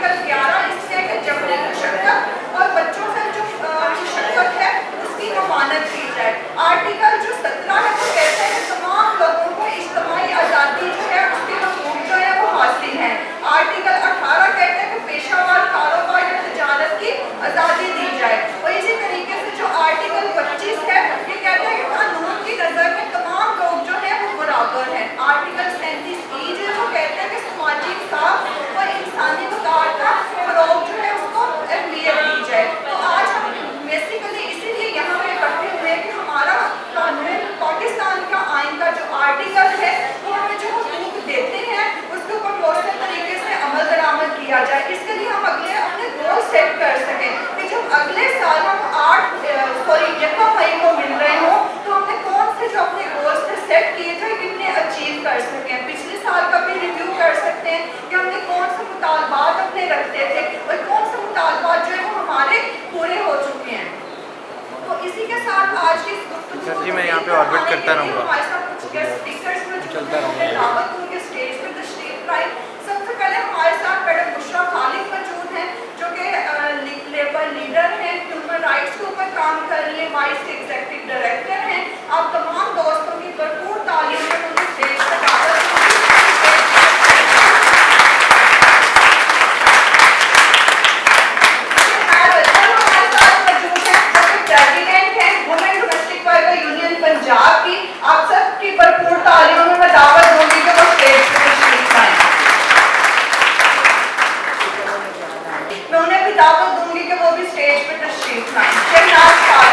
Article 11 इससे है कि जबरी मुशक्कत और बच्चों से जो मुशक्कत है उसकी ममानत की जाए। आर्टिकल जो 17 है वो कहता है कि तमाम लोगों को इज्तिमाई आज़ादी जो है उसके हकूक़ जो है वो हासिल हैं। आर्टिकल 18 कहता है कि पेशावर कारोबार या तजारत की आज़ादी दी जाए। और इसी तरीके से जो आर्टिकल 25 है ये कहता है कि कानून की नज़र में तमाम लोग जो है वो बराबर हैं। आर्टिकल 37 जो है वो कहता है कि समाजी इंसाफ और इंसानी मकार का फरोग जो है उसको अहमियत दी जाए। तो आज हम बेसिकली इसीलिए यहाँ पे इकट्ठे हुए हैं कि हमारा कानून पाकिस्तान का आइन का जो आर्टिकल है वो हमें जो हकूक़ देते हैं उसके ऊपर मौसम तरीके से अमल दरामद किया जाए। इसके लिए हम अगले अपने गोल सेट कर सकें कि जब अगले साल हम 1 मई को मिल रहे हों तो हमने कौन से जो अपने गोल्स थे सेट किए थे कितने अचीव कर सकें। पिछले साल का भी रिव्यू कर सकते हैं कि हमने कौन से मुतालबात अपने रखते थे और कौन से मुतालबात जो है वो हमारे पूरे हो चुके हैं। तो इसी के साथ आज की सर जी मैं यहाँ पे ऑर्बिट करता रहूँगा, हमारे साथ कुछ गेस्ट स्पीकर्स में चलता रहूँगा। दावत होंगे स्टेज पे तशरीफ लाए। सबसे पहले हमारे साथ मैडम बुशरा खालिद मौजूद हैं जो कि लेबर लीडर हैं, ह्यूमन राइट्स के ऊपर काम कर रही हैं, वाइस एग्जीक्यूटिव डायरेक्टर हैं। आप तमाम दोस्तों की भरपूर तालीम में उन्हें स्टेज पर दावत पंजाब की। आप सबकी भरपूर तालियों में मैं दावत दूंगी कि वो स्टेज पर तशरीफ लाएं। मैं उन्हें भी दावत दूंगी कि वो भी स्टेज पर तशरीफ लाएं। शहनाज खान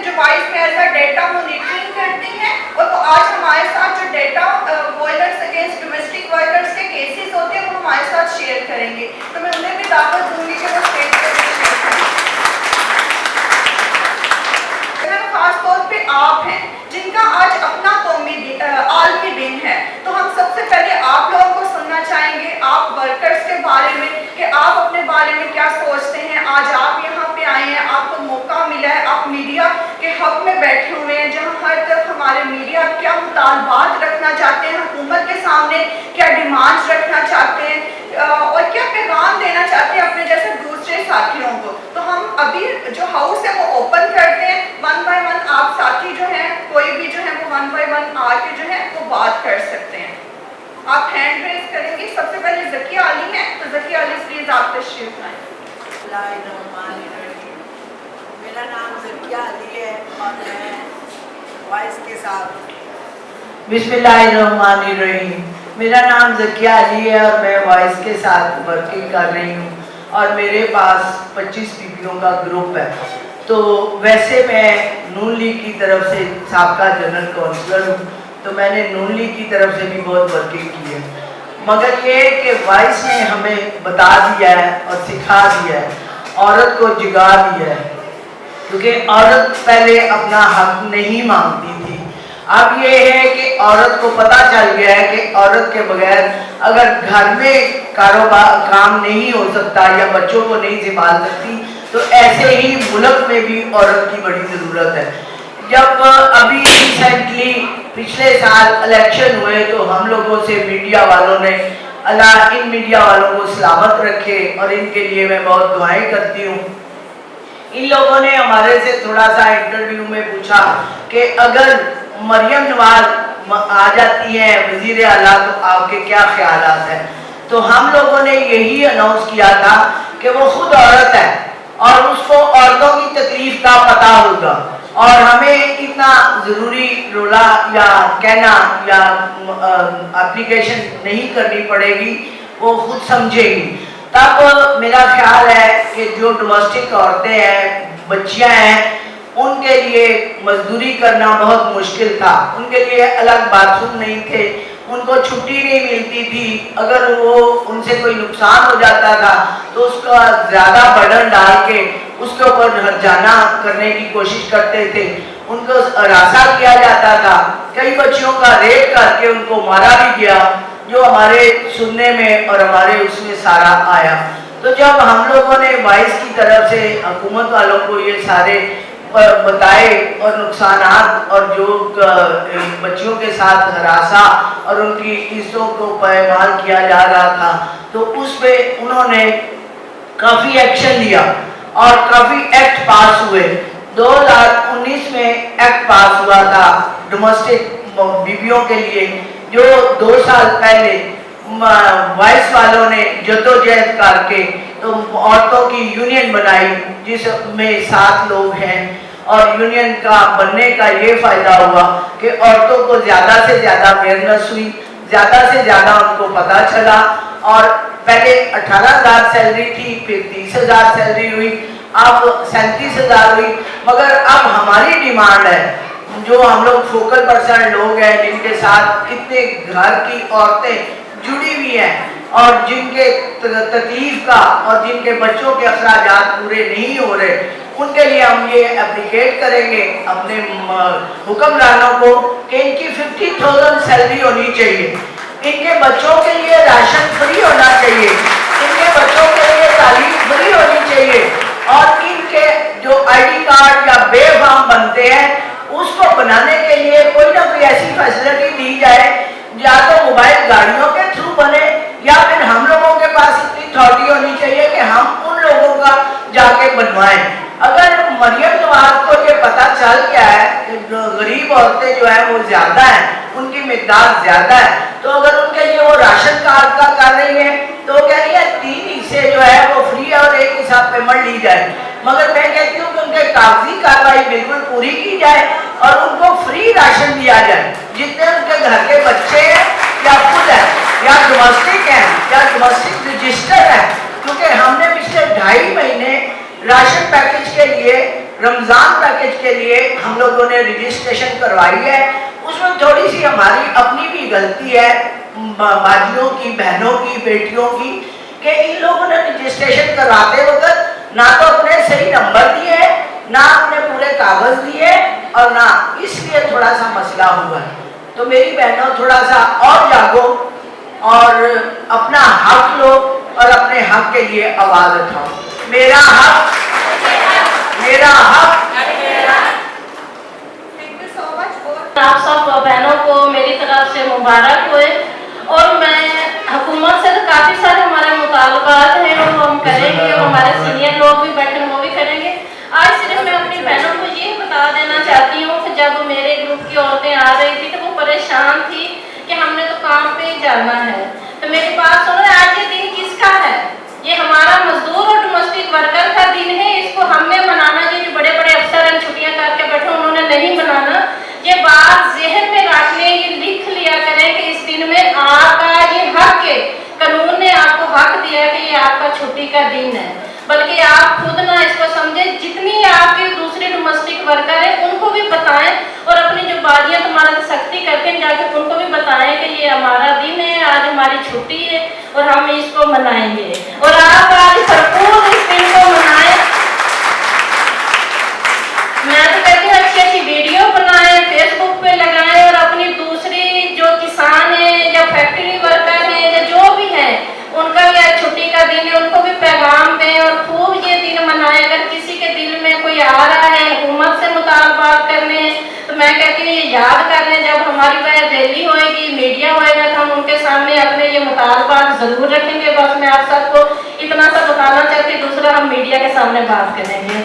जो वाइस प्रेसिडेंट डेटा मॉनिटरिंग करती हैं और वो आज हमारे साथ जो data violence against domestic workers के केसेस होते हैं वो हमारे साथ शेयर करेंगे। तो मैं उन्हें भी दावत दूंगी कि वो स्टेज पर खास तौर पे आप हैं जिनका आज अपना कौमी आलमी दिन है। तो हम सबसे पहले आप लोगों को सुनना चाहेंगे आप वर्कर्स के बारे में कि आप अपने बारे में क्या सोचते हैं। आज आप यहाँ पे आए हैं, आपको मौका मिला है, आप मीडिया के हक में बैठे हुए हैं जहाँ हर तरफ हमारे मीडिया क्या मुतालबात रखना चाहते हैं हुकूमत के सामने, क्या डिमांड्स रखना चाहते हैं और क्या पैगाम देना चाहते हैं अपने जैसे दूसरे साथियों को। तो हम अभी जो हाउस है वो ओपन करते हैं, 1 बाय 1 आप साथी जो हैं कोई भी जो है वो 1 बाय 1 आके जो है वो बात कर सकते हैं। आप हैंड रेज करेंगे। सबसे पहले ज़किया अली है, तो ज़किया अली प्लीज आप तशरीफ लाएं। मेरा नाम ज़किया अली है और मैं वॉइस के साथ बिस्मिल्लाहिर्रहमानिर्रहीम। मेरा नाम ज़किया अली है और मैं वॉइस के साथ वर्किंग कर रही हूँ और मेरे पास 25 बीबियों का ग्रुप है। तो वैसे मैं नून लीग की तरफ से साबका जनरल काउंसलर हूँ, तो मैंने नून लीग की तरफ से भी बहुत वर्किंग की है। मगर ये कि वॉइस ने हमें बता दिया है और सिखा दिया है, औरत को जगा दिया है, क्योंकि औरत पहले अपना हक नहीं मांगती थी। अब ये है कि औरत को पता चल गया है कि औरत के बगैर अगर घर में कारोबार काम नहीं हो सकता या बच्चों को नहीं संभाल सकती तो ऐसे ही मुल्क में भी औरत की बड़ी ज़रूरत है। जब अभी रिसेंटली पिछले साल इलेक्शन हुए तो हम लोगों से मीडिया वालों ने, अल्लाह इन मीडिया वालों को सलामत रखे और इनके लिए मैं बहुत दुआएं करती हूँ। इन लोगों ने हमारे से थोड़ा सा इंटरव्यू में पूछा कि अगर मरियम नवाज आ जाती है वजीर आला तो आपके क्या ख्यालात हैं। तो हम लोगों ने यही अनाउंस किया था कि वो खुद औरत है और उसको औरतों की तकलीफ का पता होगा और हमें इतना ज़रूरी रोला या कहना या एप्लीकेशन नहीं करनी पड़ेगी, वो खुद समझेगी। तब मेरा ख्याल है कि जो डोमेस्टिक औरतें हैं, बच्चियां हैं, उनके लिए मजदूरी करना बहुत मुश्किल था। उनके लिए अलग बाथरूम नहीं थे, उनको छुट्टी नहीं मिलती थी। अगर वो उनसे कोई नुकसान हो जाता था तो उसका ज़्यादा बर्डन डाल के उसके ऊपर हर्जाना करने की कोशिश करते थे, उनको हरासा किया जाता था। कई बच्चियों का रेप करके उनको मारा भी गया, जो हमारे सुनने में और हमारे उसमें सारा आया। तो जब हम लोगों ने वाइस की तरफ से हुकूमत वालों को ये सारे बताए और नुकसानात और जो बच्चियों के साथ हरासा और उनकी इज्जतों को पायमाल किया जा रहा था, तो उस पे उन्होंने काफ़ी एक्शन लिया और काफ़ी एक्ट पास हुए। 2019 में एक्ट पास हुआ था डोमेस्टिक बीवियों के लिए, जो 2 साल पहले वाइस वालों ने जद्दोजहद करके तो औरतों की यूनियन बनाई, जिसमें 7 लोग हैं। और यूनियन का बनने का ये फायदा हुआ कि औरतों को ज़्यादा से ज़्यादा अवेयरनेस हुई, ज़्यादा से ज़्यादा उनको पता चला। और पहले 18,000 सैलरी थी, फिर 30,000 सैलरी हुई, अब 37,000 हुई। मगर अब हमारी डिमांड है, जो हम लोग फोकल पर्सन लोग हैं, जिनके साथ कितने घर की औरतें जुड़ी हुई हैं और जिनके तकलीफ का और जिनके बच्चों के अखराजात पूरे नहीं हो रहे, उनके लिए हम ये एप्लीकेट करेंगे अपने हुक्मरानों को कि इनकी 50,000 सैलरी होनी चाहिए, इनके बच्चों के लिए राशन फ्री होना चाहिए, इनके बच्चों के लिए तालीम फ्री होनी चाहिए, और इनके जो आईडी कार्ड या बेफाम बनते हैं उसको बनाने के लिए कोई ना कोई ऐसी फैसिलिटी दी जाए, या तो मोबाइल गाड़ियों के थ्रू बने, या फिर हम लोगों के पास इतनी अथॉरिटी होनी चाहिए कि हम उन लोगों का जाके बनवाएं। अगर मरियम नवाज को ये पता चल गया है कि गरीब औरतें जो है वो ज्यादा है, उनकी मिकदार ज्यादा है, तो अगर उनके लिए वो राशन कार्ड का कर रही है तो कह रही है 3 हिस्से जो है वो फ्री है और 1 हिस्सा पेमेंट ली जाए। मगर मैं कहती हूँ कि उनके कागजी कार्रवाई बिल्कुल पूरी की जाए और उनको फ्री राशन दिया जाए, जितने उनके घर के बच्चे हैं या खुद है या डोमेस्टिक है या डोमेस्टिक रजिस्टर है। क्योंकि हमने पिछले 2.5 महीने राशन पैकेज के लिए, रमजान पैकेज के लिए हम लोगों ने रजिस्ट्रेशन करवाई है, उसमें थोड़ी सी हमारी अपनी भी गलती है, बाजियों की, बहनों की, बेटियों की, कि इन लोगों ने रजिस्ट्रेशन करवाते वक्त ना तो अपने सही नंबर दिए, ना अपने पूरे कागज दिए, और ना इसलिए थोड़ा सा मसला हुआ है। तो मेरी बहनों, थोड़ा सा और जागो और अपना हक लो और अपने हक के लिए आवाज उठाओ। मेरा हक, मेरा हक। आप सब बहनों को मेरी तरफ से मुबारक हुए। और मैं हुकूमत से तो काफ़ी सारे हमारे मुतालबात हैं और हम करेंगे, और हमारे सीनियर लोग भी बैठे वो भी करेंगे। आज सिर्फ मैं अपनी बहनों को ये बता देना चाहती हूँ कि जब मेरे ग्रुप की औरतें आ रही थी तो वो परेशान थी कि हमने तो काम पे ही जाना है। तो मेरी बात सुनो, आज ये दिन किसका है? ये हमारा मजदूर और डोमेस्टिक वर्कर का दिन है। इसको हमें मनाना, ये जो बड़े बड़े अफसर छुट्टियां करके बैठे उन्होंने नहीं मनाना। ये बात जहन में रखने, ये लिख लिया करें कि इस दिन में आपका ये हक है, कानून ने आपको हक दिया कि ये आपका छुट्टी का दिन है। बल्कि आप खुद ना इसको समझें, जितनी आपके दूसरे डोमेस्टिक वर्कर हैं उनको भी बताएं, और अपनी जो बाजियां तुम्हारा सख्ती करके जाके उनको भी बताएं कि ये हमारा दिन है, आज हमारी छुट्टी है और हम इसको मनाएंगे। और आप आज भरपूर इस दिन को मनाएं। मैं तो कहती हूँ अच्छी अच्छी वीडियो बनाएं, फेसबुक पे लगाएं, और अपनी दूसरी जो किसान है या फैक्ट्री वर्कर है या जो भी है उनका भी आज छुट्टी का दिन है, उनको भी पैगाम दें और खूब ये दिन मनाएं। अगर किसी के दिल में कोई आ रहा है हुकूमत से मुतालबात करने, तो मैं कहती हूँ ये याद कर लें, जब हमारी रैली होएगी, मीडिया होएगा, तो हम उनके सामने अपने ये मुतालबात जरूर रखेंगे। बस मैं आप सबको इतना सा बताना चाहती, दूसरा हम मीडिया के सामने बात करेंगे।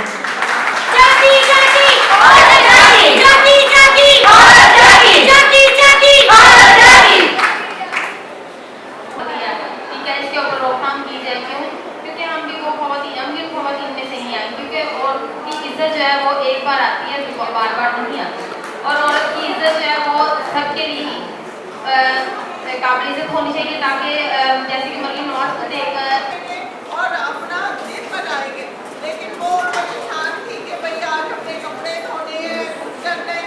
इसके ऊपर रोकथाम की जाए। क्यों? क्योंकि हम भी वो खवातीन में से ही आए, क्योंकि औरत की इज्जत जो है वो एक बार आती है, बार बार नहीं आती। और औरत की इज्जत जो है वो सबके लिए ही काबिल इज्जत होनी चाहिए, ताकि जैसे कि मरियम नवाज को देखकर और अपना दिन बनाएंगे। लेकिन वो परेशान थी कि भाई आज अपने कपड़े धोने हैं, कुछ करना है,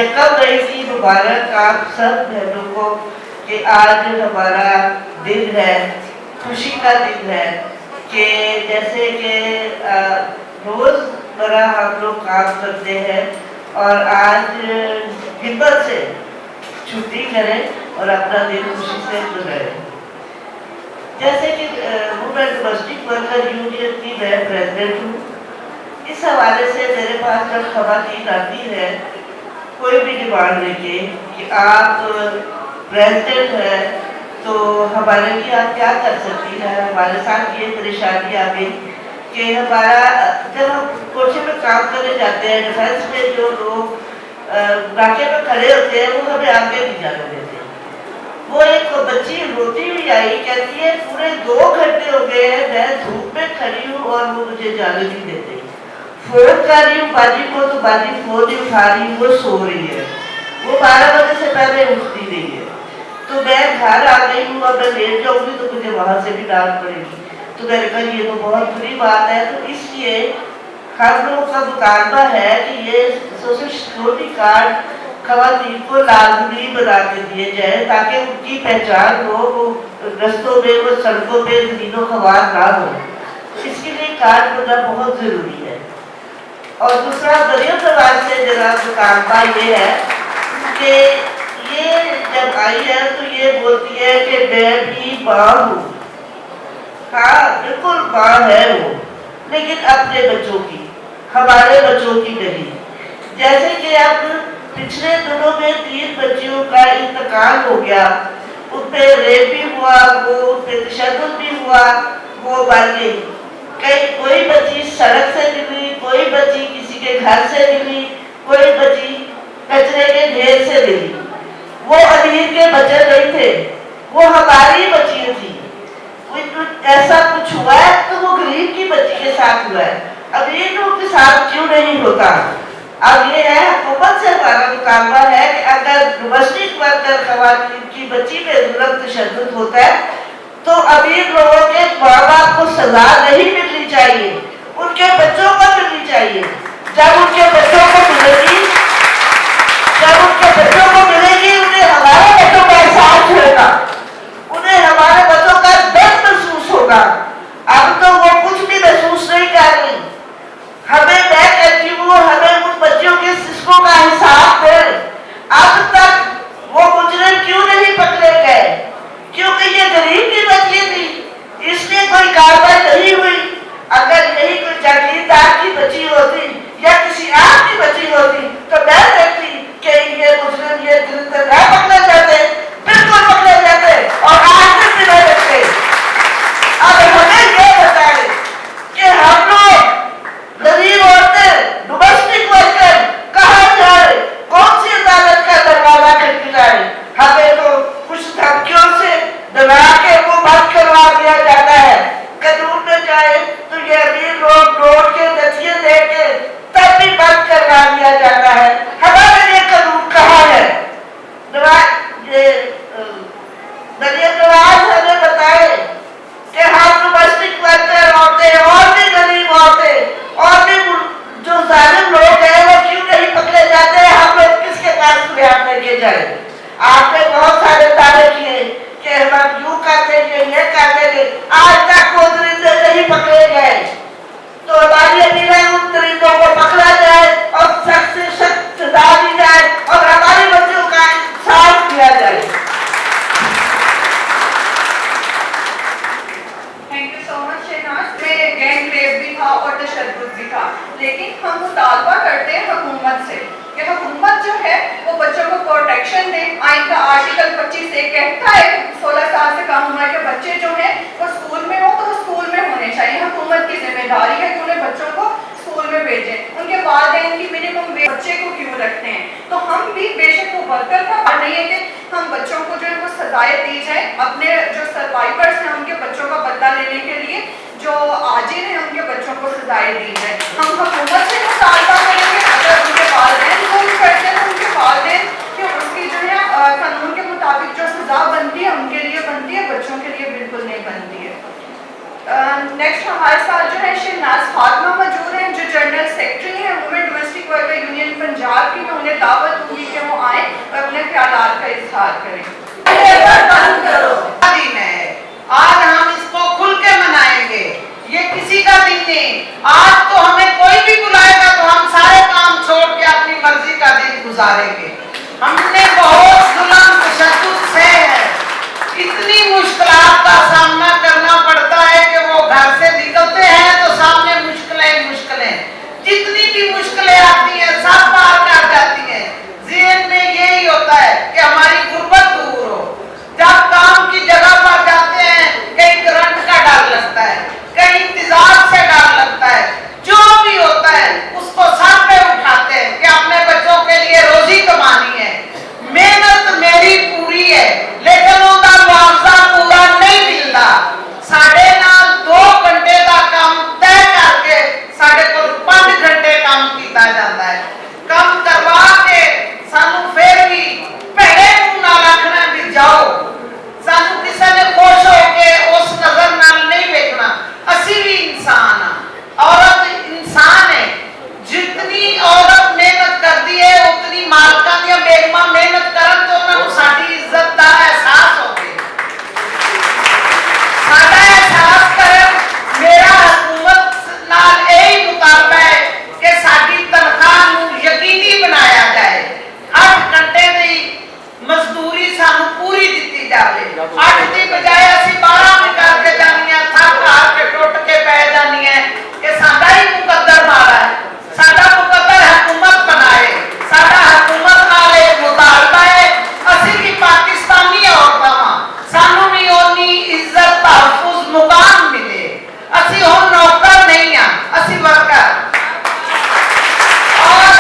यकम रईसी मुबारक आप सब बहनों को कि आज हमारा दिन है, खुशी का दिन है कि जैसे कि रोज़मर्रा हम लोग काम करते हैं और आज हिम्मत से छुट्टी करें और अपना दिन खुशी से गुजारें। जैसे कि वुमेन डोमेस्टिक वर्कर यूनियन की मैं प्रेसिडेंट हूँ। इस हवाले से मेरे पास जब खवातीन आती है कोई भी डिमांड लेके कि आप प्रेसिडेंट हैं तो हमारे लिए आप क्या कर सकती हैं, हमारे साथ ये परेशानी आ गई कि हमारा जब हम कोठे में काम करने जाते हैं डिफेंस में जो लोग नाके में खड़े होते हैं वो हमें आगे नहीं जाने देते। वो एक बच्ची रोती हुई आई, कहती है पूरे 2 घंटे हो गए हैं मैं धूप में खड़ी हूँ और वो मुझे जाने नहीं देते। फोन कर रही हूँ बाजी को तो बाजी फोन नहीं उठा रही, वो सो रही है, वो 12 बजे से पहले उठती नहीं है। तो मैं घर आ गई हूँ, अब मैं लेट जाऊंगी तो मुझे वहां से भी डांट पड़ेगी। तो मैंने कहा ये तो बहुत बुरी बात है। तो इसलिए हम लोगों का मुतालबा है कि ये सोशल सिक्योरिटी कार्ड खवातीन को लाजमी बना के दिए जाए ताकि उनकी पहचान हो, वो रस्तों में वो सड़कों पे जमीनों खवार ना हो। इसके लिए कार्ड बनना बहुत जरूरी है। और दूसरा मरियम नवाज से जरा मुतालबा ये है कि ये जब आई है तो ये बोलती है कि मैं भी माँ हूँ। हाँ बिल्कुल माँ है वो, लेकिन अपने बच्चों की, हमारे बच्चों की नहीं। जैसे कि अब पिछले दिनों में 3 बच्चियों का इंतकाल हो गया, उन पे रेप भी हुआ, वो उन पे तशद्दुद भी हुआ, वो मर गई। कोई बच्ची सड़क से मिली, कोई बच्ची किसी के घर से मिली, कोई बच्ची कचरे के ढेर से मिली। वो अमीर के बच्चे नहीं थे, वो हमारी बच्चियां थी। ऐसा कुछ हुआ है तो वो गरीब की बच्ची के साथ हुआ है, अमीर के साथ क्यों नहीं होता। अब ये है हुकूमत से हमारा मुतालबा है कि अगर डोमेस्टिक वर्कर खवातीन की बच्ची पे जुल्म तशद्दुद होता है तो अमीर लोगों के माँ बाप को सजा नहीं मिलनी चाहिए, उनके बच्चों को मिलनी चाहिए। जब उनके बच्चों को मिलेगी, उन्हें हमारे बच्चों का एहसास होगा, उन्हें हमारे बच्चों का दर्द महसूस होगा। अब तो वो कुछ भी महसूस नहीं कर रही। हमें मैं कहती हूँ हमें उन बच्चों के सिस्कों का हिसाब दे। अब तक वो मुजरिम क्यों नहीं पकड़े गए? क्योंकि ये गरीब की बच्ची थी, इसलिए कोई कार्रवाई नहीं हुई। अगर यही कोई जागीरदार की बच्ची होती या किसी आम की बच्ची होती तो मैं देखती कि ये मुजरिम ये गिरफ्तार न पकड़े जाते, बिल्कुल पकड़े जाते और आज भी नहीं रखते। अब हमें ये बताए कि हम लोग गरीब औरतें डोमेस्टिक वर्कर कहाँ जाए, कौन सी अदालत का दरवाजा खटखटाए? हमें तो कुछ धमकियों से दबा के वो बंद करवा दिया जाता है। कानून में जाए तो ये अमीर लोग नोट के नथिये देके तब भी बंद करवा दिया जाता है। हमारे लिए कानून कहाँ है? मरियम नवाज हमें बताए कि हम डोमेस्टिक वर्कर औरतें और भी गरीब औरतें और भी जो जालिम लोग हैं वो क्यों नहीं पकड़े जाते? हम लोग किसके पास फरियाद लेके जाए? आपने बहुत सारे दावे किए कि हम यूं कर देंगे, ये कर देंगे, आज तक वो दरिंदे नहीं पकड़े गए। तो हमारी अपील है उन दरिंदों को पकड़ा जाए और सख्त से सख्त सजा दी जाए और हमारे बच्चों का इंसाफ किया जाए। Thank you so much Shehnaz. में गैंग रेप भी था और तशद्दुद भी था, लेकिन हम मुतालबा करते हैं हुकूमत से कि हुकूमत जो है वो बच्चों को प्रोटेक्शन दे। आइन का आर्टिकल 25 से कहता है 16 साल से कम उम्र के बच्चे जो हैं वो स्कूल में हो तो वो स्कूल में होने चाहिए। हुकूमत की जिम्मेदारी है कि उन्हें बच्चों को स्कूल में भेजें। उनके वालिदैन की मिनिमम बच्चे को क्यों रखते हैं? तो हम भी बेशक वो वर्कर का बात नहीं है कि हम बच्चों को जो है वो सजाएं दी जाए। अपने जो सर्वाइवर्स हैं उनके बच्चों का बदला लेने के लिए जो आजिर हैं उनके बच्चों को सजाएं दी जाए। हम हुकूमत से मुतालबा करेंगे अगर उनके वालिदैन जुल्म करते हैं तो उनके वालिदैन कि उसकी जो है कानून के मुताबिक जो सजा बनती है उनके लिए बनती है, बच्चों के लिए बिल्कुल नहीं बनती है। नेक्स्ट हमारे साथ जो है शहनाज फातिमा मौजूद हैं, जो जनरल सेक्रेटरी हैं women domestic worker union Punjab की। मैं उन्हें दावत दूंगी कि वो आए और अपने ख्यालात का इजहार करें। बंद करो। दिन है, आज हम इसको खुल के मनाएंगे, ये किसी का दिन नहीं। आज तो हमें कोई भी बुलाएगा तो हम सारे काम छोड़ के अपनी मर्जी का दिन गुजारेंगे। हमने बहुत जुल्म तशद्दुद से इतनी मुश्किलात का सामना करना पड़ता है कि वो घर से निकलते हैं तो सामने मुश्किलें जितनी भी मुश्किलें आती हैं सब पार कर जाती हैं। जीवन में यही होता है कि हमारी गुर्बत दूर हो। जब काम की जगह पर जाते हैं कहीं करंट का डर लगता है, कहीं इंतजार से डर लगता है, जो भी होता है उसको सर पे उठाते हैं कि अपने बच्चों के लिए रोजी कमानी है। मेहनत मेरी पूरी है लेकिन उनका मुआवजा पूरा नहीं मिलता। साढ़े नाल 2 घंटे का काम तय करके साढ़े को 5 घंटे काम किया जाता है। काम करवा के सानू फिर भी पहले मुंह ना रखना भी जाओ, सानू किसी ने खुश होके उस नजर नाल नहीं देखना। असी भी इंसान हाँ, औरत इंसान है। जितनी औरत मेहनत करती है उतनी मालकां दी बेगमां मेहनत करन तो उन्होंने साडी इज्जत का एहसास होवे, साडा एहसास करन। मेरा हुकूमत नाल यही मुतालबा है कि साडी तनख्वाह नूं यकीनी बनाया जाए। 8 घंटे दी मजदूरी सानू पूरी दित्ती जावे। 8 दी बजाय असी 12 भी करके जानी है, थक हार के टुट के पै जानी है। कि साडा ही मुकद्दर मारा है, साडा मुकद्दर हुकूमत बनाए। साडा हुकूमत नाल एक मुतालबा है असी भी पाकिस्तानी औरतां वां, सानू भी ओनी इज्जत तहफ्फुज मुकाम मिले। असी हुण नौकर नहीं हां, असी वर्कर। और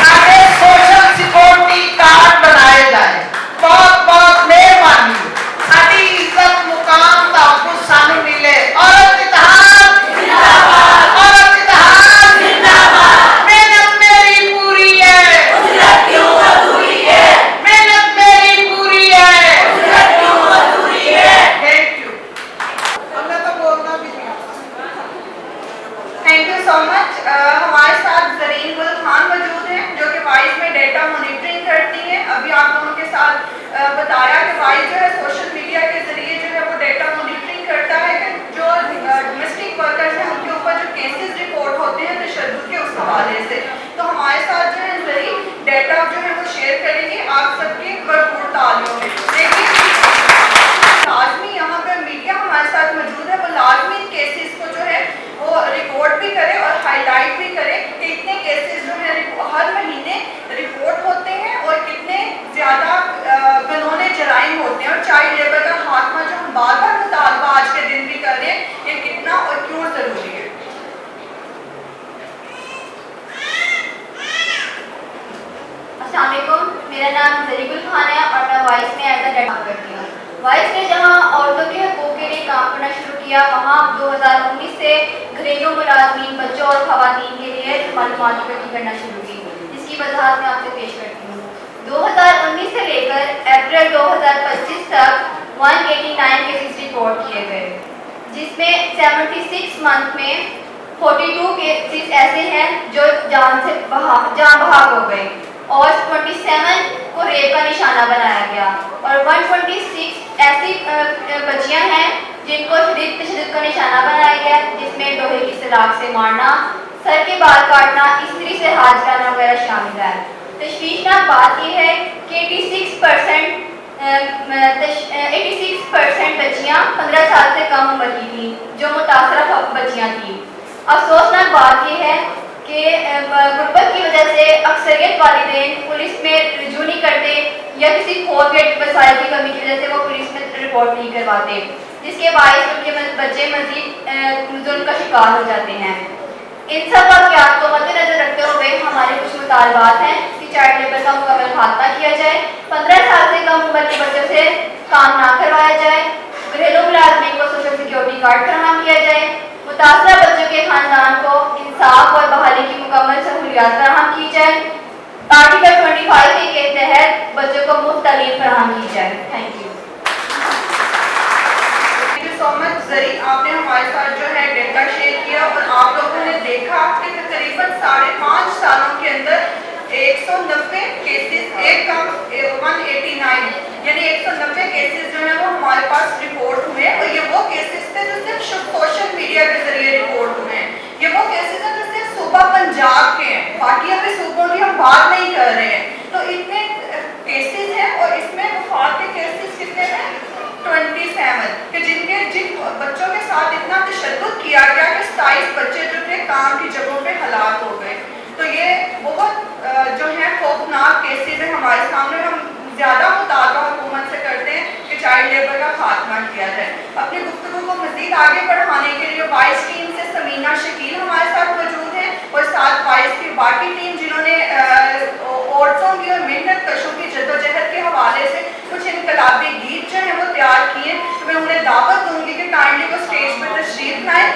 साडे सोशल सिक्योरिटी कार्ड बनाए जाए। बहुत बहुत मेहरबानी, साडी इज्जत मुकाम तहफ्फुज सानू मिले। औरत इत्तेहाद जिंदाबाद, औरत इत्तेहाद जिंदाबाद। मेहनत मेरी पूरी है, उजरत क्यों अधूरी है। मेहनत मेरी पूरी है, उजरत क्यों अधूरी है। Thank you. हमने तो बोलना भी नहीं। Thank you so much. हमारे साथ जरीन गुल खान मौजूद हैं, जो कि वाइस में डेटा मॉनिटरिंग करती हैं। अभी आप लोगों के साथ बताया कि वाइस जो है सोशल मीडिया के जरिए जो है वो डेटा मॉनिटरिंग करता है कि जो डोमेस्टिक वर्कर्स हैं उनके ऊपर जो केसेस रिपोर्ट होते हैं तशद्दुद के उस हवाले से। तो हमारे साथ जो है जरीन डेटा जो है वो शेयर करेंगे आप सबकी भरपूर तालियों में। लेकिन लाजमी यहाँ पर मीडिया हमारे साथ मौजूद है, वो लाजमी इन केसेस को जो है वो रिकॉर्ड भी करे और हाईलाइट भी करे कि कितने केसेस जो है हर महीने रिपोर्ट होते हैं और कितने ज़्यादा गनौने जराइम होते हैं। और चाइल्ड लेबर का खात्मा जो हम बार बार मुतालबा आज के दिन भी कर रहे हैं, ये कितना और क्यों ज़रूरी है। अस्सलाम वालेकुम, मेरा नाम जरीगुल खान है और मैं वाइस में एज अ काम करती हूँ। वाइस ने जहाँ औरतों के हकूक़ के लिए काम करना शुरू किया, वहाँ 2019 से घरेलू मुलाजमीन, बच्चों और ख़वातीन के लिए मालूमात इकट्ठी करना शुरू की, जिसकी वजाहत मैं आपसे पेश करती हूँ। 2019 से लेकर अप्रैल 2025 तक 189 केसेस रिपोर्ट किए गए, जिसमें 76 मंथ में 42 केसेस ऐसे हैं जो जान बहाक हो गए और 27 को रेप का निशाना बनाया गया और 126 ऐसी बच्चियां हैं जिनको शदीद तशद्दुद का निशाना बनाया गया, जिसमें लोहे की सलाख से मारना, सर के बाल काटना, स्त्री से हाथ जाना वगैरह शामिल है। तशवीशनाक बात यह है कि 86% बच्चियां 15 साल से कम उम्र की थी जो मुतासरा बच्चियां थी। अफसोसनाक बात यह है कि गुर्बत की वजह से अक्सरियत वालिदैन पुलिस में रुजू नहीं करते या किसी खो के वसाइल की कमी की वजह से वो पुलिस में रिपोर्ट नहीं करवाते, जिसके बायस उनके बच्चे मजीद जुल्म का शिकार हो जाते हैं। इन सब वाक़यात को मद्देनजर रखते हुए हमारे कुछ मुतालबात हैं कि चाइल्ड लेबर का मुकम्मल खात्मा किया जाए, 15 साल से कम उम्र के बच्चों से काम ना करवाया जाए, घरेलू मुलाजमीन को सोशल सिक्योरिटी कार्ड फराहम किया जाए, मुतासरा बच्चों के खानदान को इंसाफ और बहाली की मुकम्मल सहूलियात फराहम की जाए, आर्टिकल 25 के तहत बच्चों को मुफ्त तालीम फराहम की जाए। थैंक यू सो मच जरी, आपने हमारे हमारे साथ जो है डेटा शेयर किया और आप लोगों ने देखा कि तकरीबन 5.5 सालों के अंदर 190 केसेस, एक कम 189 यानी 190 केसेस जो है वो हमारे पास रिपोर्ट हुए और ये वो केसेस थे जो सिर्फ सोशल मीडिया के जरिए रिपोर्ट हुए हैं। ये वो केसेस हैं जो सिर्फ सूबा पंजाब के हैं, बाकी अपने सूबों की हम बात नहीं कर रहे हैं। तो इतने केसेस हैं और इसमें वफात के केसेस कितने हैं 27 कि जिन बच्चों के साथ इतना तशद्दुद किया गया कि 27 बच्चे जो थे काम की जगहों पे हलाक हो गए। तो ये बहुत जो है खौफनाक केसेस है हमारे सामने। हम ज़्यादा मुतालबा हुकूमत से करते हैं कि चाइल्ड लेबर का खात्मा किया जाए। अपनी गुफ्तगू को मज़ीद आगे बढ़ाने के लिए वाइस टीम से समीना शकील हमारे साथ मौजूद हैं और साथ वाइस की बाकी टीम जिन्होंने औरतों की और मेहनत कशों की जद्दोजहद के हवाले से कुछ इनकलाबी गीत जो हैं वो तैयार किए। तो मैं उन्हें दावत दूंगी कि काइंडली वो स्टेज पर तशरीफ लाएं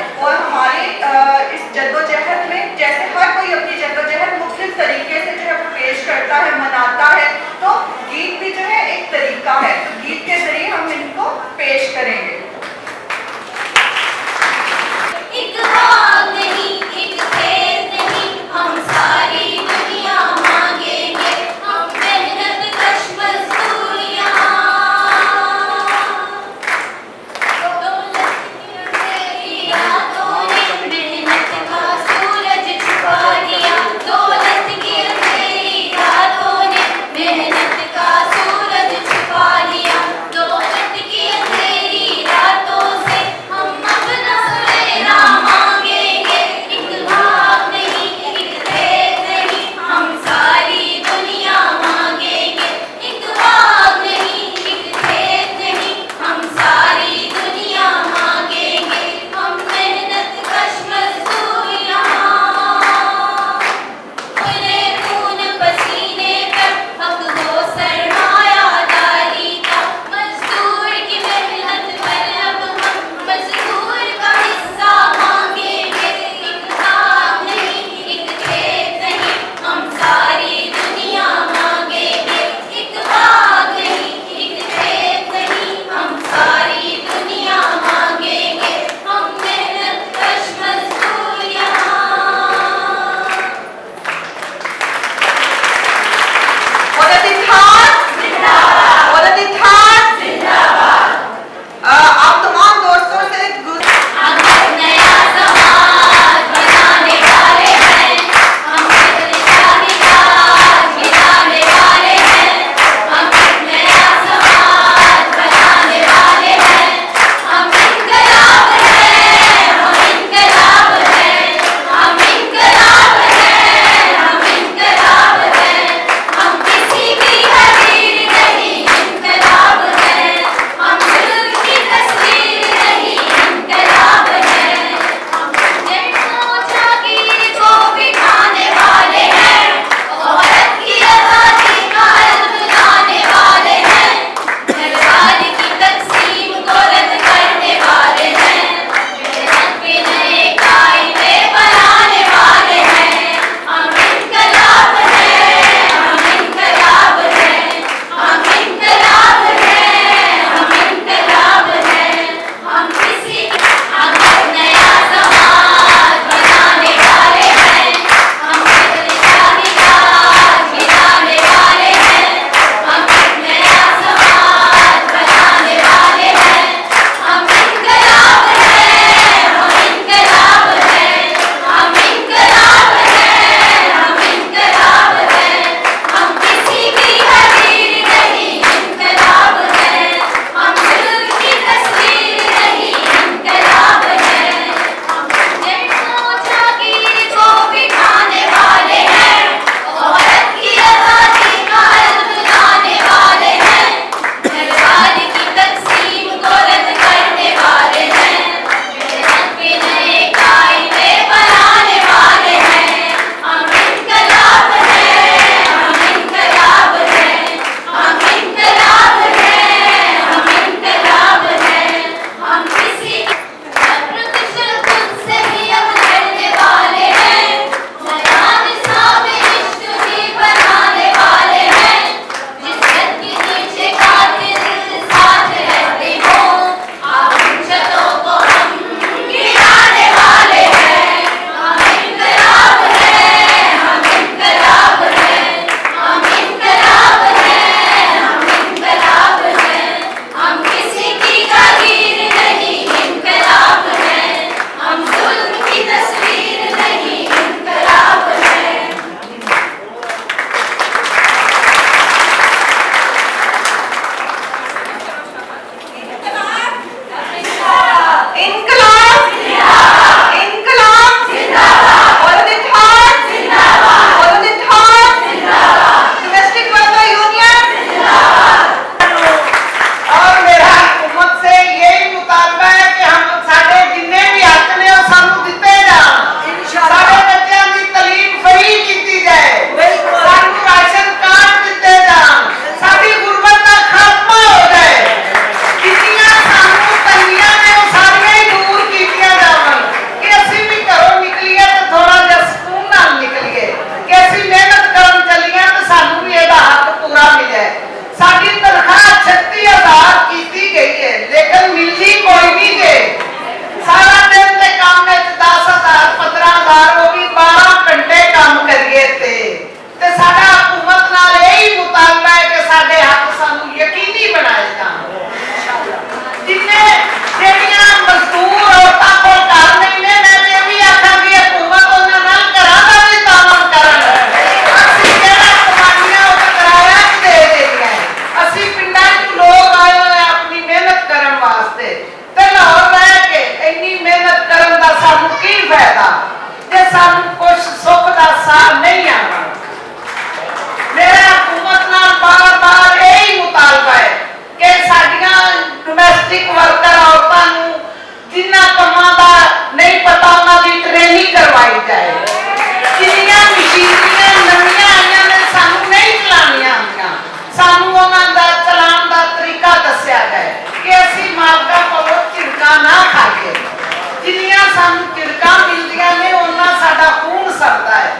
ਸਾਨੂੰ ਝਿੜਕਾਂ ਮਿਲਦੀਆਂ ਨੇ ਉਹਨਾਂ ਸਾਡਾ ਖੂਨ ਸਰਦਾ ਹੈ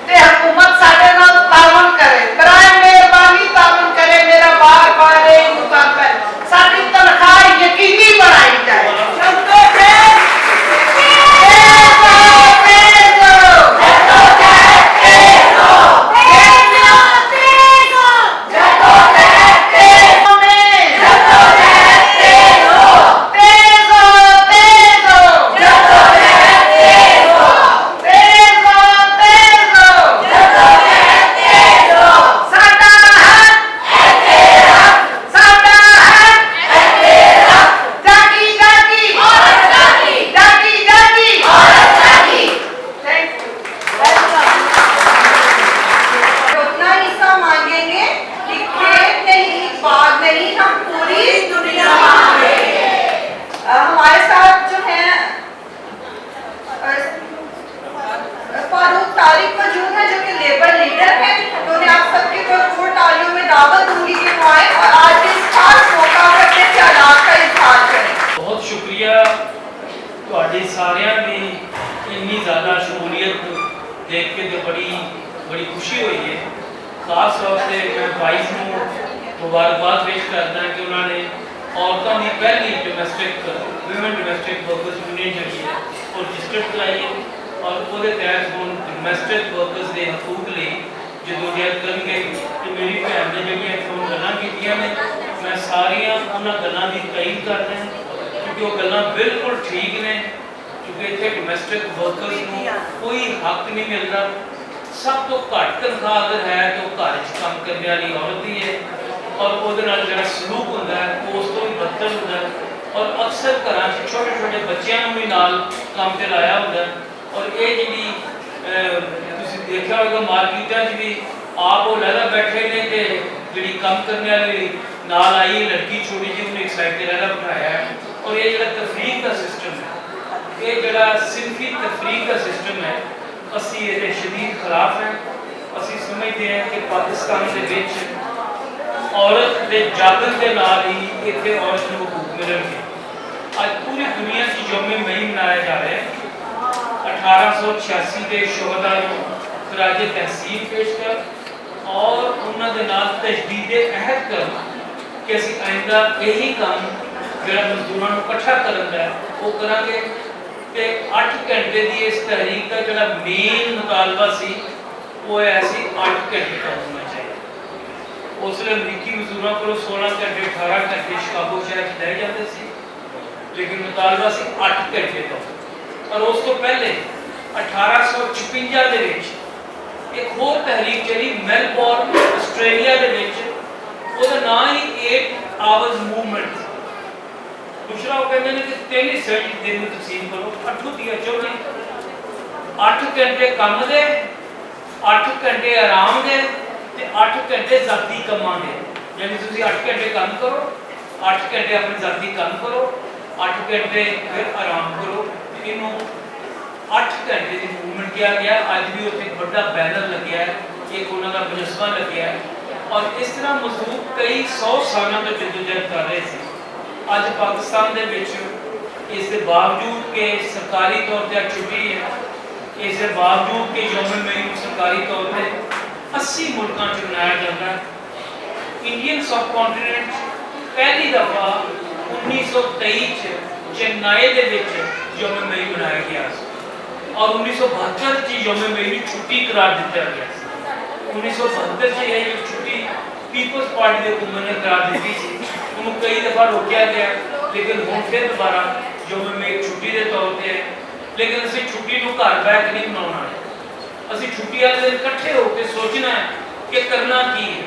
ਤੇ ਹਕੂਮਤ ਸਾਡੇ ਨਾਲ ਤਾਲਮੇਲ ਕਰੇ, ਬਰਾਏ ਮਿਹਰਬਾਨੀ ਤਾਲਮੇਲ ਕਰੇ। ਮੇਰਾ ਬਾਰ-ਬਾਰ ਇਹ ਮੁਤਾਲਬਾ ਹੈ ਸਾਡੀ ਤਨਖਾਹ ਯਕੀਨੀ ਬਣਾਈ ਜਾਏ। उतना हिस्सा मांगेंगे कि खेत नहीं, बाग नहीं, हम पूरी दुनिया मांगेंगे। हमारे साथ जो है फारूक तारिक मौजूद है जो कि लेबर लीडर है। तो मैं आप सबके भरपूर तालियों में दावत दूंगी कि वो आए और आज इस खास मौका पर अपने ख्यालात का इजहार करें। बहुत शुक्रिया ਤੁਹਾਡੇ ਸਾਰਿਆਂ ਦੀ ਇੰਨੀ ਜ਼ਿਆਦਾ ਸ਼ਮੂਲੀਅਤ ਦੇਖ ਕੇ ਤੇ ਬੜੀ ਖੁਸ਼ੀ ਹੋਈ ਹੈ। ਖਾਸ ਤੌਰ ਤੇ ਮੈਂ ਵਾਈਸ ਨੂੰ ਮੁਬਾਰਕਬਾਦ ਪੇਸ਼ ਕਰਦਾ ਕਿ ਉਹਨਾਂ ਨੇ ਔਰਤਾਂ ਦੀ ਪਹਿਲੀ domestic women domestic workers union ਜਿਹੜੀ ਹੈ ਉਹ ਰਜਿਸਟਰਡ ਕਰਾਈ ਹੈ ਔਰ ਉਹਦੇ ਤਹਿਤ ਹੁਣ ਡੋਮੈਸਟਿਕ ਵਰਕਰਸ ਦੇ ਹਕੂਕ ਲਈ ਜਦੋਜਹਿਦ ਕਰਨਗੇ। ਤੇ ਮੇਰੀ ਭੈਣ ਨੇ ਜਿਹੜੀਆਂ ਇੱਥੋਂ ਗੱਲਾਂ ਕੀਤੀਆਂ ਨੇ ਮੈਂ ਸਾਰੀਆਂ ਉਹਨਾਂ ਗੱਲਾਂ ਦੀ ਤਾਇਦ ਕਰਦਾ क्योंकि वो गल्लां बिल्कुल ठीक ने क्योंकि इतने डोमैसटिक वर्कर्स को कोई हक नहीं मिलता। सब तो घट तनख्वाह अगर है तो घर च काम करने वाली औरत ही है और वो जो सलूक होता है वो उस तो भी बदतर होता है और अक्सर घर छोटे छोटे बच्चों भी नाल काम ते लाया होता है। और ये जी देखा होगा मार्केटा भी आप वो लहरा बैठे ने ते जी काम करने वाली नाल आई लड़की छोटी जी उन्हें एक साइड पर लहरा बिठाया है। और ये जो तफरीक का सिस्टम है ये जो सिंफी तफरीक का सिस्टम है असी ये शदीद खिलाफ हैं। असी समझते हैं कि पाकिस्तान के विच औरत के जागरण के नाल ही इतने औरत को हकूक मिलेंगे। आज पूरी दुनिया की यौम मई मनाया जा रहा है। 1886 के शोहदा को खराज तहसीन पेश कर और उन्होंने नाल तजदीद अहद कर कि असी आइंदा यही काम जो मजदूरों को इकट्ठा करना वो करांगे। ते 8 घंटे की इस तहरीक का जो मेन मुतालबा सी वो है 8 घंटे का होना चाहिए। उस लिए अमरीकी मजदूरों को 16 घंटे 18 घंटे शिकागो शहर लाए जाते थे लेकिन मुतालबा सी 8 घंटे का। और उस तो पहले 1856 ਦੇ ਵਿੱਚ एक होर तहरीक चली मेलबोर्न आस्ट्रेलिया ਦੇ ਵਿੱਚ ਉਹਦਾ नाम ही 8 आवर्स मूवमेंट। दूसरा वो कहते हैं कि 3 हिस्से दिन में तकसीम करो 8 दिया 24 8 घंटे काम दे 8 घंटे आराम दे ते 8 घंटे जाती कमां दे। यानी तुसी 8 घंटे काम करो 8 घंटे अपने जाती काम करो 8 घंटे फिर आराम करो। इनू 8 घंटे की मूवमेंट किया गया। अज भी उत्थे एक बड़ा बैनर लगे है एक उन्होंने मुजस्मा लगे है और इस तरह मजदूर कई 100 सालों तो जदोजहद कर रहे थे। अज पाकिस्तान के इस बावजूद के सरकारी तौर पर छुट्टी है इस बावजूद के यौम मई सरकारी तौर पर 80 मुल्कों में मनाया जाता है। इंडियन सब कॉन्टिनेंट पहली दफ़ा 1923 चेन्नई के यौम मई मनाया गया और 1972 यौम मई की छुट्टी करार दिता गया। 1972 ये छुट्टी पीपल्स पार्टी के हुकूमत ने करार दी थी उन्होंने कई दफ़ा रोकया गया लेकिन हम फिर दोबारा यौम मई छुट्टी के तौर पर है। लेकिन असी छुट्टी को घर बह के नहीं मनाना है। असी छुट्टी वाले दिन इकट्ठे होकर सोचना है कि करना की है।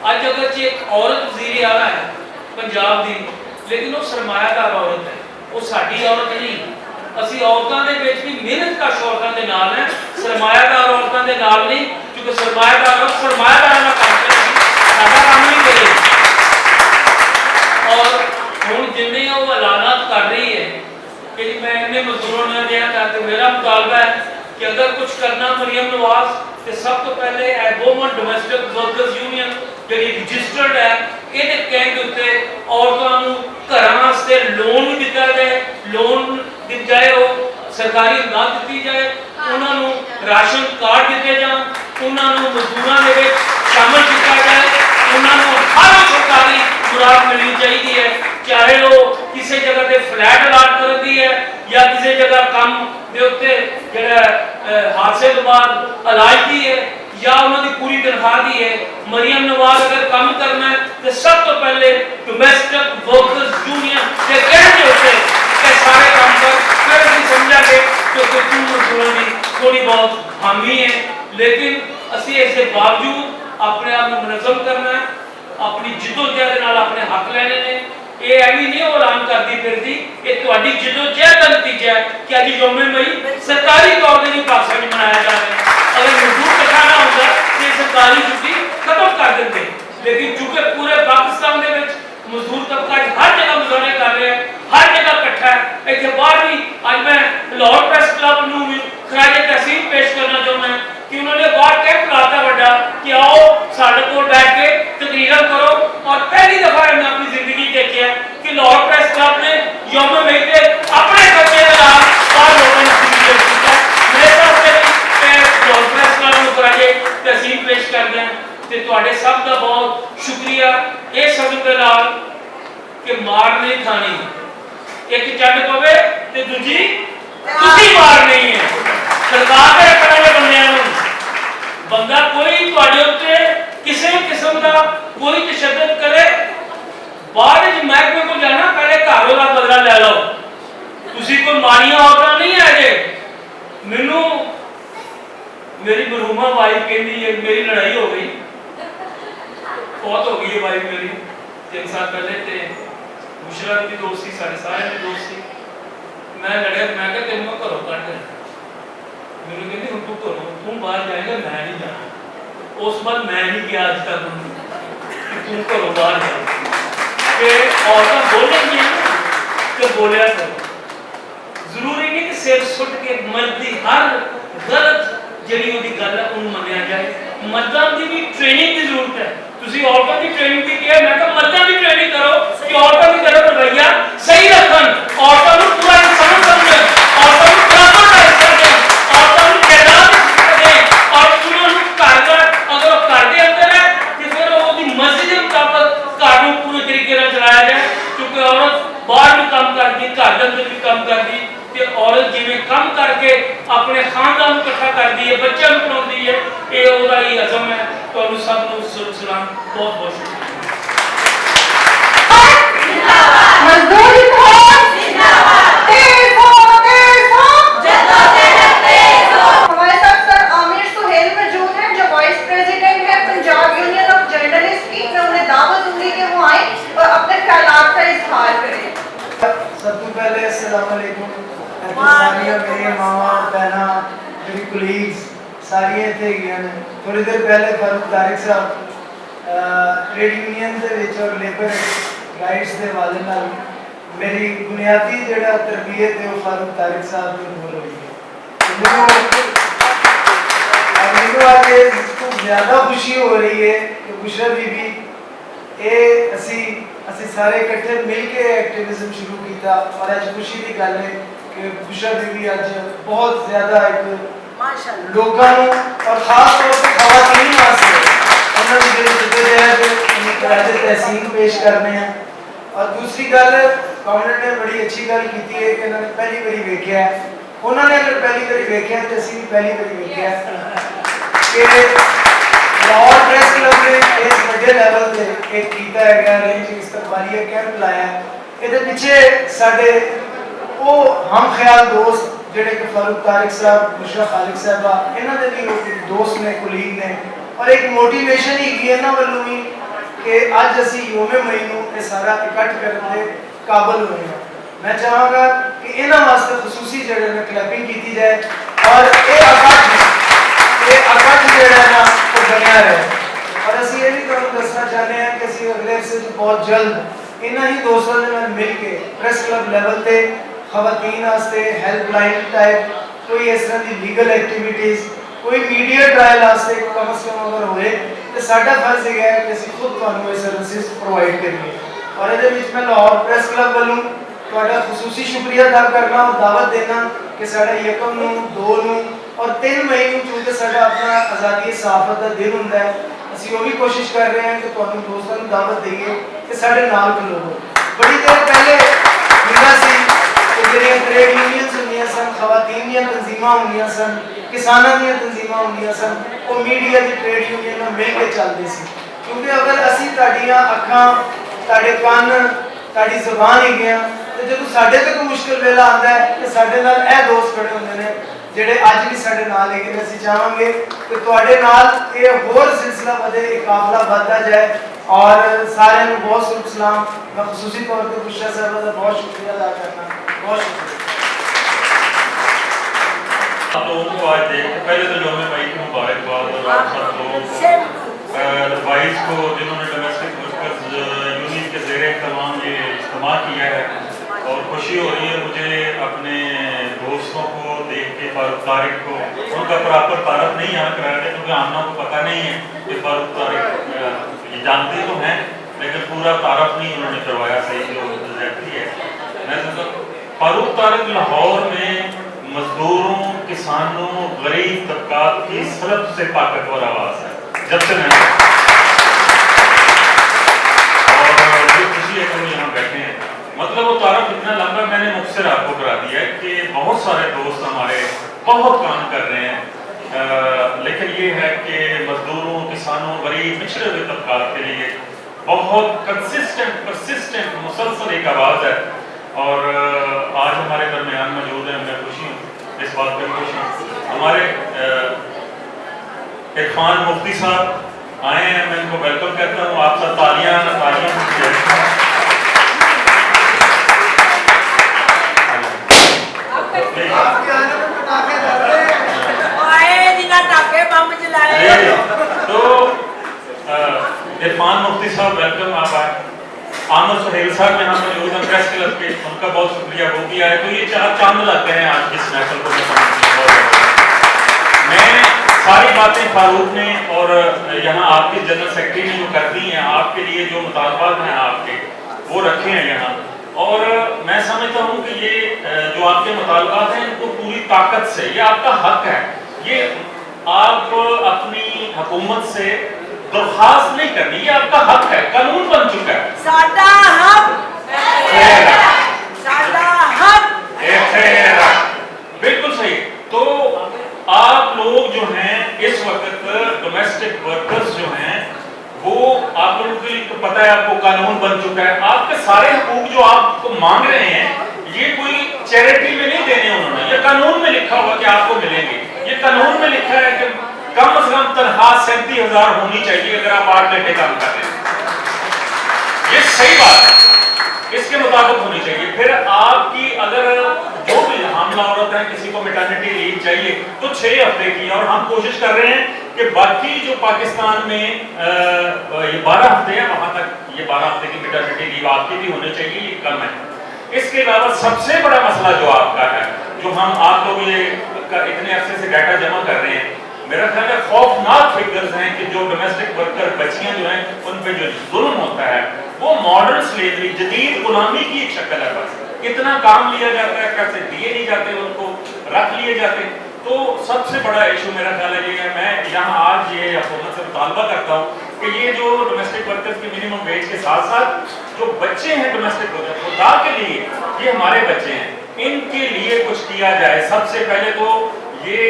अज अगर एक औरत वजीर आला है पंजाब की लेकिन वो सरमायादार औरत है वो साड़ी औरत नहीं। असी औरतों के बीच भी मेहनत कश औरतों के नाल है सरमायादार औरतों के नाल नहीं क्योंकि सरमायादार औरत सरमायादार का काम करेगी साडा काम नहीं करेगी। और हुण जिन्ने वो ऐलानात कर रही है कि मैं इन्ने मजदूरों ने दिया करके मेरा मुतालबा है कि अगर कुछ करना मरियम नवाज तो सब तो पहले वोमन डोमैसटिक वर्कर्स यूनियन जी रजिस्टर्ड है ये कहने उत्ते औरतों को घर वास्ते लोन भी दिता जाए लोन दी जाए वो ਸਰਕਾਰੀ ਇਮਦਾਦ ਦਿੱਤੀ ਜਾਏ, ਉਹਨਾਂ ਨੂੰ ਰਾਸ਼ਨ ਕਾਰਡ ਦਿੱਤੇ ਜਾਣ, ਉਹਨਾਂ ਨੂੰ ਮਜ਼ਦੂਰਾਂ ਦੇ ਵਿੱਚ ਸ਼ਾਮਲ ਕੀਤਾ ਜਾਏ, ਉਹਨਾਂ ਨੂੰ ਹਰ ਸਰਕਾਰੀ ਖੁਰਾਕ ਮਿਲਣੀ ਚਾਹੀਦੀ ਹੈ, ਚਾਹੇ ਉਹ ਕਿਸੇ ਜਗ੍ਹਾ ਤੇ ਫਲੈਟ ਅਲਾਟ ਕਰਨ ਦੀ ਹੈ ਜਾਂ ਕਿਸੇ ਜਗ੍ਹਾ ਕੰਮ ਦੇ ਉੱਤੇ ਜਿਹੜਾ ਹਾਦਸੇ ਤੋਂ ਬਾਅਦ ਇਲਾਜ ਦੀ ਹੈ ਜਾਂ ਉਹਨਾਂ ਦੀ ਪੂਰੀ ਤਨਖਾਹ ਦੀ ਹੈ। ਮਰੀਮ ਨਵਾਜ਼ ਅਗਰ ਕੰਮ ਕਰਨਾ ਹੈ ਤੇ ਸਭ ਤੋਂ ਪਹਿਲੇ ਡੋਮੈਸਟਿਕ ਵਰਕਰਸ ਯੂਨੀਅਨ ਦੇ ਕਹਿਣ ਦੇ ਉੱਤੇ ਇਹ ਸਾਰੇ ਕੰਮ ਕਰ, ਫਿਰ ਅਸੀਂ ਸਮਝਾਂਗੇ ਕਿ ਕੁਝ ਮਜ਼ਦੂਰਾਂ ਦੀ ਥੋੜੀ ਬਹੁਤ ਹਾਮੀ ਹੈ, ਲੇਕਿਨ ਅਸੀਂ ਇਸ ਦੇ ਬਾਵਜੂਦ ਆਪਣੇ ਆਪ ਨੂੰ ਮੁਨਜ਼ਮ ਕਰਨਾ ਹੈ, ਆਪਣੀ ਜਿੱਦੋਜਹਿਦ ਦੇ ਨਾਲ ਆਪਣੇ ਹੱਕ ਲੈਣੇ ਨੇ। ਇਹ ਐਵੇਂ ਨਹੀਂ ਉਹ ਐਲਾਨ ਕਰਦੀ ਫਿਰਦੀ, ਇਹ ਤੁਹਾਡੀ ਜਿੱਦੋਜਹਿਦ ਦਾ ਨਤੀਜਾ ਹੈ ਕਿ ਅੱਜ ਯੋਮ ਮਈ ਸਰਕਾਰੀ ਤੌਰ ਤੇ ਵੀ ਪਾਕਿਸਤਾਨ ਵਿੱਚ ਮਨਾਇਆ ਜਾ ਰਿਹਾ ਹੈ। अगर मजदूर इकट्ठा ना होता तो सरकारी छुट्टी खत्म कर देते, लेकिन चूंकि पूरे पाकिस्तान के मजदूर तबका हर जगह मुजाहरे कर रहे हैं, हर जगह इकट्ठा है। इतने बाहर भी आज मैं लाहौर प्रेस क्लब में भी खराज तहसीन पेश करना चाहता है कि उन्होंने बाहर कैंप लाता बड़ा कि आओ साढ़े को बैठ के तकरीर करो, और पहली दफा मैं अपनी जिंदगी देखा कि लाहौर प्रेस क्लब ने यौम मई के अपने खर्चे के नाम बाहर लोगों ने मेरे साथ तहसीन पेश करते हैं ते तुहाडे सब का बहुत शुक्रिया इस सदन के नाल कि मार नहीं खानी, एक चढ़ पवे ते दूजी तुसी मार नहीं है। सरकार के रखने वाले बंदियां नूं बंदा कोई तुहाडे उत्ते किसी किस्म का कोई तशद्दुद करे, बाद विच महकमे को जाना पहले घरों का बदला ले लो। तुसी कोई माड़ियां औरतां नहीं है जे। मैनू मेरी मरहूमा वाइफ कहती है मेरी लड़ाई हो गई, बहुत हो गई है वाइफ मेरी 3 साल पहले ते मुशरत की दोस्त थी, साढ़े सारे की दोस्त थी। मैं लड़े, मैं क्या तेन मैं घरों कट मैंने कहती हूँ तू घरों तू बाहर जाएगा, मैं नहीं जाना। उस बाद मैं नहीं गया अज तक तू घरों बाहर जा, औरतें बोलेंगी तो बोलिया करो। जरूरी नहीं कि सिर सुट के मर्द की हर गलत ਜਿਹੜੀ ਉਹਦੀ ਗੱਲ ਹੈ ਉਹਨੂੰ ਮੰਨਿਆ ਜਾਏ। ਮਰਦਾਂ ਦੀ ਵੀ ਟ੍ਰੇਨਿੰਗ ਦੀ ਜ਼ਰੂਰਤ ਹੈ। ਤੁਸੀਂ ਔਰਤਾਂ ਦੀ ਟ੍ਰੇਨਿੰਗ ਦੀ ਕਿਹਾ, ਮੈਂ ਕਿਹਾ ਮਰਦਾਂ ਦੀ ਟ੍ਰੇਨਿੰਗ ਕਰੋ ਕਿ ਔਰਤਾਂ ਦੀ ਤਰਫ ਰਵੱਈਆ ਸਹੀ ਰੱਖਣ, ਔਰਤਾਂ ਨੂੰ ਪੂਰਾ ਇਨਸਾਨ ਸਮਝਣ, ਔਰਤਾਂ ਨੂੰ ਬਰਾਬਰ ਦਾ ਹਿੱਸਾ ਦੇਣ, ਔਰਤਾਂ ਨੂੰ ਜਾਇਦਾਦ ਦੇਣ, ਔਰ ਉਹਨਾਂ ਨੂੰ ਘਰ ਅਗਰ ਉਹ ਘਰ ਦੇ ਅੰਦਰ ਹੈ ਤੇ ਫਿਰ ਉਹਦੀ ਮਰਜ਼ੀ ਦੇ ਮੁਤਾਬਕ ਘਰ ਨੂੰ ਪੂਰੇ ਤਰੀਕੇ ਨਾਲ ਚਲਾਇਆ ਜਾਏ, ਕਿਉਂਕਿ ਔਰਤ ਬਾਹਰ ਵੀ ਕੰਮ ਕਰਦੀ, ਘਰ ਦੇ ਅੰਦਰ ਵੀ ਕੰਮ ਕਰਦੀ ਤੇ औरत जिवें काम करके अपने खानदान को इकट्ठा करती है, बच्चों को पढ़ाती है, ये ਉਹਦਾ ਹੀ ਅਜ਼ਮ है। तो सब ਨੂੰ सलाम, बहुत बहुत जिंदाबाद मजदूर जिंदाबाद जिंदाबाद तेज हो जद्दोजहद तेज हो। हमारे साथ सर आमिर सुहेल मौजूद हैं जो वाइस प्रेसिडेंट है पंजाब यूनियन ऑफ जर्नलिस्ट की। मैं उन्हें दावत दूंगी कि वो आए और अपने ख्यालात का इजहार करें। सबसे पहले अस्सलाम वालेकुम सारिया मेरी मावा बहना मेरी कुलीग्स सारिया इतने गई ने। थोड़ी देर पहले फारूक तारिक साहब ट्रेड यूनियन के विच और लेबर राइट्स के हवाले नाल मेरी बुनियादी जिहड़ा तरबियत है वो फारूक तारिक साहब की बोल रही है। मैनू आज खूब ज़्यादा खुशी हो रही है कि बुशरा बीबी ये असी सारे इकट्ठे मिल के एक्टिविज्म शुरू किया, और आज खुशी की गल है कि बुशरा बीबी अज बहुत ज़्यादा एक लोगों और खास तौर पर खवातीन वास्ते उन्होंने जो जद्दोजहद तहसीन पेश करने हैं। और दूसरी गल कॉमरेड ने बड़ी अच्छी गल की है कि उन्होंने पहली बारी वेख्या है, उन्होंने अगर पहली बारी वेख्या तो असीं भी पहली बारी वेख्या कि लाहौर प्रेस क्लब ने इस बड़े लैवल से एक कीता है रेंज इस्तकबालिया कैंप लाया। ये पिछे साडे वो हम ख्याल दोस्त जिहड़े कि फारूक तारिक साहब, बुशरा खालिक साहबा, इन्हां दे भी दोस्त ने, कुलीग ने, और एक मोटिवेशन ही की इन्हां वल्लों भी कि अज असीं यौम मई नूं ये सारा इकट्ठ करन दे काबिल होए हां। मैं चाहांगा कि इन्हां वास्ते खसूसी जिहड़े ने क्लैपिंग की जाए और ये अकठ जिहड़ा है ना वो बनिया रहे। और असीं ये भी तुहानूं दसना चाहते हैं कि असीं अगले अरसे बहुत जल्द इन्हां ही दोस्तों के नाल मिल के प्रेस क्लब लैवल ते खवातीन वास्ते हेल्पलाइन टाइप कोई इस तरह की लीगल एक्टिविटीज़, कोई मीडिया ट्रायल वास्ते कम से कम अगर होए तो साडा फर्ज है कि असीं खुद तुहानूं ये सर्विसेज प्रोवाइड करिए। और ये मैं लाहौर प्रेस क्लब वालों तुहाडा खसूसी शुक्रिया अदा करना और दावत देना कि साढ़ा यकम नूं 2 नूं और 3 मई नूं चूंकि साढ़ा अपना आज़ादी सहाफत का दिन हुंदा है, ਅਸੀਂ ਉਹ ਵੀ ਕੋਸ਼ਿਸ਼ ਕਰ ਰਹੇ ਹਾਂ ਕਿ ਤੁਹਾਨੂੰ ਦੋਸਤਾਂ ਨੂੰ ਦਾਵਤ ਦਈਏ ਕਿ ਸਾਡੇ ਨਾਲ ਖਲੋਵੋ। ਬੜੀ ਦੇਰ ਪਹਿਲੇ ਹੁੰਦਾ ਸੀ ਕਿ ਜਿਹੜੀਆਂ ਟ੍ਰੇਡ ਯੂਨੀਅਨਸ ਹੁੰਦੀਆਂ ਸਨ, ਖਵਾਤੀਨ ਦੀਆਂ ਤਨਜ਼ੀਮਾਂ ਹੁੰਦੀਆਂ ਸਨ, ਕਿਸਾਨਾਂ ਦੀਆਂ ਤਨਜ਼ੀਮਾਂ ਹੁੰਦੀਆਂ ਸਨ, ਉਹ ਮੀਡੀਆ ਦੀ ਟ੍ਰੇਡ ਯੂਨੀਅਨ ਨਾਲ ਮਿਲ ਕੇ ਚੱਲਦੇ ਸੀ। ਕਿਉਂਕਿ ਅਗਰ ਅਸੀਂ ਤੁਹਾਡੀਆਂ ਅੱਖਾਂ, ਤੁਹਾਡੇ ਕੰਨ, ਤੁਹਾਡੀ ਜ਼ੁਬਾਨ ਹੈਗੀਆਂ ਤੇ ਜਦੋਂ ਸਾਡੇ ਤੇ ਕੋਈ ਮੁਸ਼ਕਿਲ ਵੇਲਾ ਆਉਂਦਾ ਹੈ ਤੇ ਸਾਡੇ ਨਾਲ ਇਹ ਦੋਸਤ ਖੜੇ ਹੁੰਦੇ ਨੇ ਜਿਹੜੇ ਅੱਜ ਵੀ ਸਾਡੇ ਨਾਲ ਹੈਗੇ ਨੇ। ਅਸੀਂ ਚਾਹਾਂਗੇ ਕਿ ਤੁਹਾਡੇ ਨਾਲ ਇਹ ਹੋਰ ਸਿਲਸਿਲਾ ਵਧੇ, ਇਹ ਕਾਫਲਾ ਵੱਧਦਾ ਜਾਏ। ਔਰ ਸਾਰਿਆਂ ਨੂੰ ਬਹੁਤ ਸੁਖ ਸਲਾਮ। मैं खसूसी तौर पर बुशरा साहब का बहुत शुक्रिया अदा करना, बहुत शुक्रिया। आप लोगों को आज देख पहले तो यौम मई की मुबारकबाद और आप सब लोग वाइस को जिन्होंने डोमेस्टिक वर्कर्स यूनियन के ज़ेरे तमाम ये इस्तेमाल किया है और खुशी हो रही है मुझे अपने दोस्तों को देख के। फारूक तारिक को उनका प्रॉपर तारफ नहीं यहाँ कराया गया क्योंकि आमना को पता नहीं है कि फारूक तारिक ये जानते तो हैं लेकिन पूरा तारफ नहीं उन्होंने करवाया सही जो व्यक्ति है। मैं समझता फारूक तारिक लाहौर में मजदूरों, किसानों, गरीब तबकात की सबसे ताकतवर आवाज़ है जब से मैंने, और जो खुशी है कि हम यहाँ बैठे हैं। मतलब वो तारफ इतना लंबा मैंने मुख्तर आपको करा दिया है कि बहुत सारे दोस्त हमारे बहुत काम कर रहे हैं, लेकिन ये है कि मजदूरों, किसानों, गरीब, पिछड़े हुए तबकात के लिए बहुत कंसिस्टेंट, परसिस्टेंट, मुसलसल एक आवाज़ है। और आज हमारे दरमियान मौजूद है, मैं खुशी हूँ इस बात पर खुश हूँ। हमारे इरफान मुफ्ती साहब आए हैं, मैं इनको वेलकम कहता हूँ। आप सब तालियां तो इरफान मुफ्ती साहब वेलकम, आप आए। आमर सुहेल साहब यहाँ मौजूद हैं प्रेस क्लब के, उनका बहुत शुक्रिया, वो भी आए। तो ये 4 चांद लगते हैं आज की स्नैचल को। मैं सारी बातें फारूक ने और यहाँ आपके जनरल सेक्रेटरी ने जो कर दी हैं, आपके लिए जो मुतालबात हैं आपके वो रखे हैं यहाँ। और मैं समझता हूँ कि ये जो आपके मुतालबात हैं इनको पूरी ताकत से, ये आपका हक है, ये आप अपनी हुकूमत से दरख्वास्त नहीं करनी, ये आपका हक है, कानून बन चुका है। साडा हक, साडा हक, बिल्कुल सही। तो आप लोग जो हैं इस वक्त डोमेस्टिक वर्कर्स जो हैं वो आप लोगों के लिए पता है, आपको कानून बन चुका है। आपके सारे हुकूक जो आपको मांग रहे हैं ये कोई चैरिटी में नहीं देने उन्होंने, ये कानून में लिखा हुआ कि आपको मिलेंगे। ये कानून में लिखा है कि कम से कम तनख्वाह 37,000 होनी चाहिए अगर आप 8 घंटे काम कर रहे हैं। ये सही बात है, इसके मुताबिक होनी चाहिए। फिर आपकी अगर जो भी हामला औरत है, किसी को मैटरनिटी लीव चाहिए तो 6 हफ्ते की, और हम कोशिश कर रहे हैं कि बाकी जो पाकिस्तान में ये 12 हफ्ते हैं वहां तक ये 12 हफ्ते की मैटरनिटी लीव आपकी भी होनी चाहिए, ये कम है। इसके अलावा सबसे बड़ा मसला जो आपका है, जो हम आप लोग ये इतने अरसे से डाटा जमा कर रहे हैं, मेरा ख्याल है खौफनाक फिगर्स हैं कि जो डोमेस्टिक वर्कर बच्चियां जो हैं उन पे जो जुल्म होता है वो मॉडर्न स्लेवरी, जदीद गुलामी की एक शक्ल है। बस इतना काम लिया जाता है, पैसे दिए नहीं जाते, उनको रख लिए जाते। तो सबसे बड़ा इशू मेरा ख्याल है ये है। मैं यहाँ आज ये हुकूमत से मुतालबा करता हूँ कि ये जो डोमेस्टिक वर्कर्स की मिनिमम वेज के साथ साथ जो बच्चे हैं डोमेस्टिक वर्कर, खुदा के लिए ये हमारे बच्चे हैं, इनके लिए कुछ किया जाए। सबसे पहले तो ये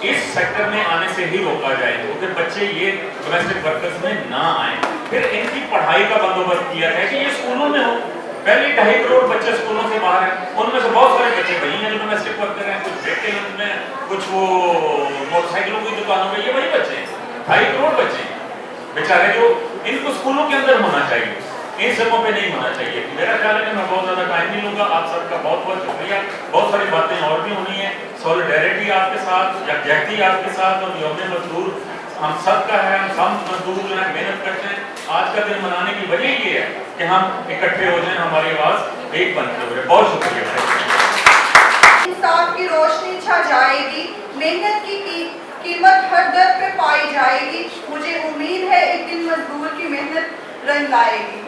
इस सेक्टर में आने से ही रोका जाए, क्योंकि बच्चे ये डोमेस्टिक वर्कर्स में ना आए। फिर इनकी पढ़ाई का बंदोबस्त किया जाए कि ये स्कूलों में हो। पहले 2.5 करोड़ बच्चे स्कूलों से बाहर हैं, उनमें से बहुत सारे बच्चे वही हैं जो डोमेस्टिक वर्कर हैं, कुछ बेटे हैं उनमें, कुछ वो मोटरसाइकिलों की दुकानों में, ये वही बच्चे हैं। 2.5 करोड़ बच्चे बेचारे जो इनको स्कूलों के अंदर होना चाहिए, इन सबों पे नहीं होना चाहिए। मेरा ख्याल है कि मैं बहुत ज़्यादा टाइम नहीं लूँगा। आप सबका बहुत बहुत शुक्रिया। बहुत सारी बातें और भी होनी है, सॉलिडेरिटी आपके साथ, यकजहती आपके साथ, और यौम मजदूर हम सब का है। हम सब मजदूर जो है मेहनत करते हैं। आज का दिन मनाने की वजह ये है कि हम इकट्ठे हो जाएं, हमारी आवाज़ एक बनते हुए। बहुत शुक्रिया। इंसाफ की रोशनी छा जाएगी, मेहनत की कीमत हर दर पे पाई जाएगी। मुझे उम्मीद है एक दिन मजदूर की मेहनत रंग लाएगी।